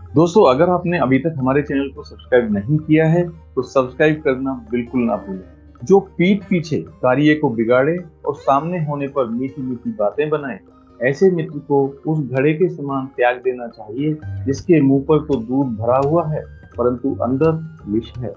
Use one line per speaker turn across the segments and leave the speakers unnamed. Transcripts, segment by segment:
दोस्तों, अगर आपने अभी तक हमारे चैनल को सब्सक्राइब नहीं किया है तो सब्सक्राइब करना बिल्कुल ना भूलें। जो पीठ पीछे कार्य को बिगाड़े और सामने होने पर मीठी मीठी बातें बनाए, ऐसे मित्र को उस घड़े के समान त्याग देना चाहिए जिसके मुंह पर तो दूध भरा हुआ है परंतु अंदर विष है।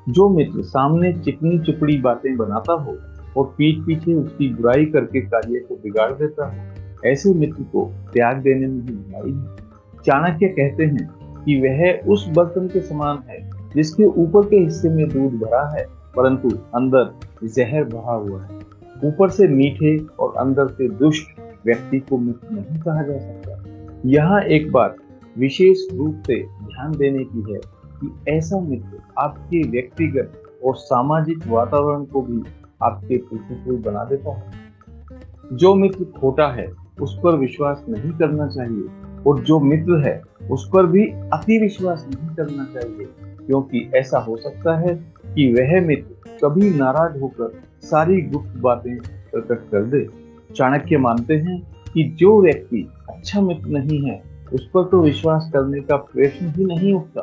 जो मित्र सामने चिकनी चुपड़ी बातें बनाता हो और पीठ पीछे उसकी बुराई करके कार्य को बिगाड़ देता हो, ऐसे मित्र को त्याग देने में ही भलाई है। चाणक्य कहते हैं कि वह उस बर्तन के समान है जिसके ऊपर के हिस्से में दूध भरा है परंतु अंदर जहर भरा हुआ है। ऊपर से मीठे और अंदर से दुष्ट व्यक्ति को मित्र नहीं कहा जा सकता। यहाँ एक बात विशेष रूप से ध्यान देने की है कि ऐसा मित्र आपके व्यक्तिगत और सामाजिक वातावरण को भी आपके प्रतिकूल बना देता है। जो मित्र खोटा है उस पर विश्वास नहीं करना चाहिए और जो मित्र है उस पर भी अति विश्वास नहीं करना चाहिए, क्योंकि ऐसा हो सकता है कि वह मित्र कभी नाराज होकर सारी गुप्त बातें प्रकट कर दे। चाणक्य मानते हैं कि जो व्यक्ति अच्छा मित्र नहीं है उस पर तो विश्वास करने का प्रश्न ही नहीं उठता,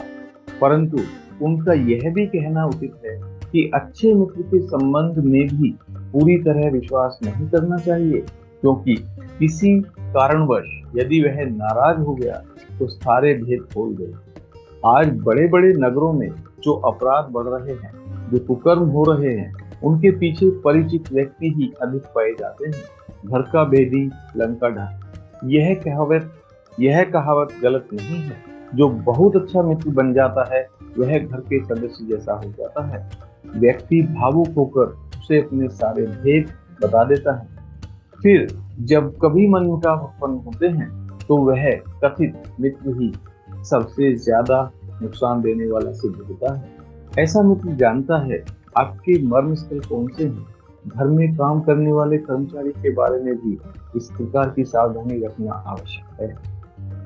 परंतु उनका यह भी कहना उचित है कि अच्छे मित्र के संबंध में भी पूरी तरह विश्वास नहीं करना चाहिए, क्योंकि किसी कारणवश यदि वह नाराज हो गया तो सारे भेद खोल गए। आज बड़े बड़े नगरों में जो अपराध बढ़ रहे हैं, जो कुकर्म हो रहे हैं, उनके पीछे परिचित व्यक्ति ही अधिक पाए जाते हैं। घर का भेदी लंका ढाए, यह कहावत गलत नहीं है। जो बहुत अच्छा मित्र बन जाता है वह घर के सदस्य जैसा हो जाता है। व्यक्ति भावुक होकर उसे अपने सारे भेद बता देता है। फिर जब कभी मनमुटाव उत्पन्न होते हैं तो वह कथित मित्र ही सबसे ज्यादा नुकसान देने वाला सिद्ध होता है। ऐसा मित्र जानता है आपके मर्म स्थल कौन से हैं। घर में काम करने वाले कर्मचारी के बारे में भी इस प्रकार की सावधानी रखना आवश्यक है।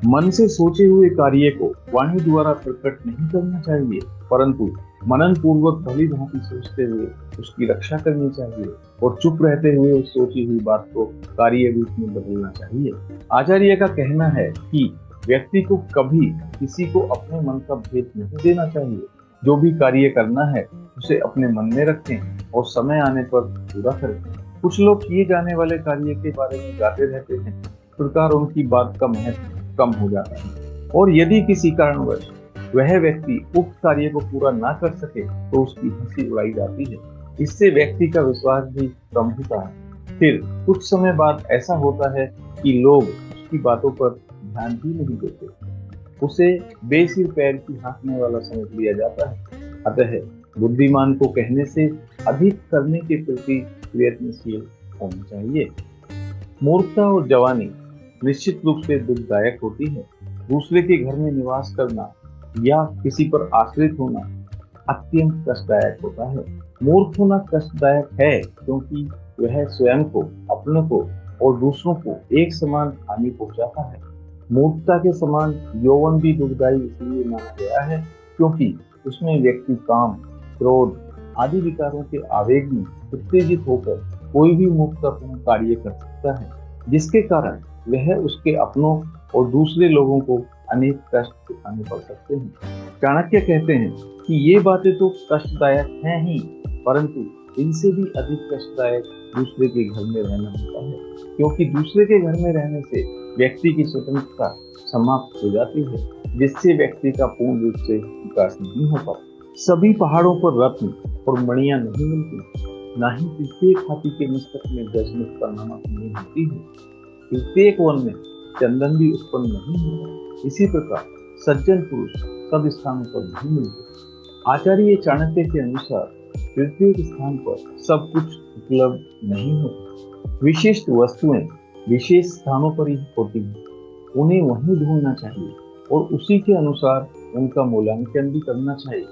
मन से सोचे हुए कार्य को वाणी द्वारा प्रकट नहीं करना चाहिए, परंतु मनन पूर्वक भली भांति सोचते हुए उसकी रक्षा करनी चाहिए और चुप रहते हुए उस सोची हुई बात को कार्य रूप में बदलना चाहिए। आचार्य का कहना है कि व्यक्ति को कभी किसी को अपने मन का भेद नहीं देना चाहिए। जो भी कार्य करना है उसे अपने मन में रखें और समय आने पर पूरा करें। कुछ लोग किए जाने वाले कार्य के बारे में गाते रहते हैं, प्रकार उनकी बात का महत्व कम हो जाता है और यदि किसी कारणवश वह व्यक्ति उक्त कार्य को पूरा ना कर सके तो उसकी हंसी उड़ाई जाती है। इससे व्यक्ति का विश्वास भी कम होता है। फिर कुछ समय बाद ऐसा होता है कि लोग उसकी बातों पर ध्यान भी नहीं देते, उसे बेसिर पैर की हाँकने वाला समझ लिया जाता है। अतः बुद्धिमान को कहने से अधिक करने के प्रति प्रयत्नशील होना चाहिए। मूर्खता और जवानी निश्चित रूप से दुखदायक होती है। दूसरे के घर में निवास करना या किसी पर आश्रित होना अत्यंत कष्टदायक होता है। मूर्ख होना कष्टदायक है क्योंकि वह स्वयं को, अपने को और दूसरों को एक समान हानि पहुंचाता है। मूर्खता के समान यौवन भी दुखदायी इसलिए माना गया है क्योंकि उसमें व्यक्ति काम, क्रोध आदि विकारों के आवेग में उत्तेजित होकर कोई भी मूर्खतापूर्ण कार्य कर सकता है, जिसके कारण वह उसके अपनों और दूसरे लोगों को अनेक कष्ट उठाने पड़ सकते हैं। चाणक्य कहते हैं कि ये बातें तो कष्टदायक हैं ही, परंतु इनसे भी अधिक कष्टदायक दूसरे के घर में रहना होता है, क्योंकि दूसरे के घर में रहने से व्यक्ति की स्वतंत्रता समाप्त हो जाती है, जिससे व्यक्ति का पूर्ण रूप से विकास नहीं होता। सभी पहाड़ों पर रत्न और मणियां नहीं मिलती, ना ही प्रत्येक हाथी के मस्तक में दशमुख का नमक नहीं होती है। प्रत्येक वन में चंदन भी उत्पन्न नहीं होता। इसी प्रकार सज्जन पुरुष सब स्थानों पर नहीं मिलते। आचार्य चाणक्य के अनुसार प्रत्येक स्थान पर सब कुछ उपलब्ध नहीं होता। विशिष्ट वस्तुएं विशेष स्थानों पर ही होती हैं। उन्हें वहीं ढूंढना चाहिए और उसी के अनुसार उनका मूल्यांकन भी करना चाहिए।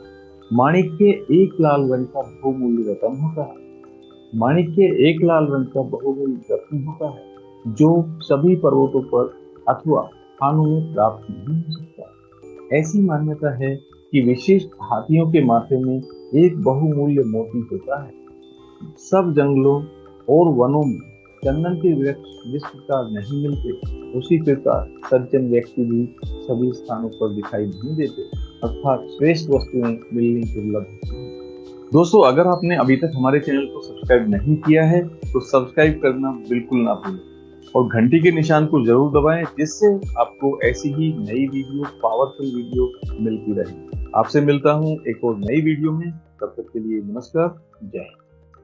माणिक्य एक लाल रंग का बहुमूल्य रत्न होता है। माणिक्य एक लाल रंग का बहुमूल्य रत्न होता है जो सभी पर्वतों पर अथवा खानों में प्राप्त नहीं हो सकता। ऐसी मान्यता है कि विशिष्ट हाथियों के माथे में एक बहुमूल्य मोती होता है। सब जंगलों और वनों में चंदन के वृक्ष जिस प्रकार नहीं मिलते, उसी प्रकार सज्जन व्यक्ति भी सभी स्थानों पर दिखाई नहीं देते, अर्थात श्रेष्ठ वस्तुएं मिलनी दुर्लभ होती हैं। दोस्तों, अगर आपने अभी तक हमारे चैनल को सब्सक्राइब नहीं किया है तो सब्सक्राइब करना बिल्कुल ना भूलें और घंटी के निशान को जरूर दबाएं, जिससे आपको ऐसी ही नई वीडियो, पावरफुल वीडियो मिलती रहे। आपसे मिलता हूं एक और नई वीडियो में। तब तक के लिए नमस्कार, जय हिंद।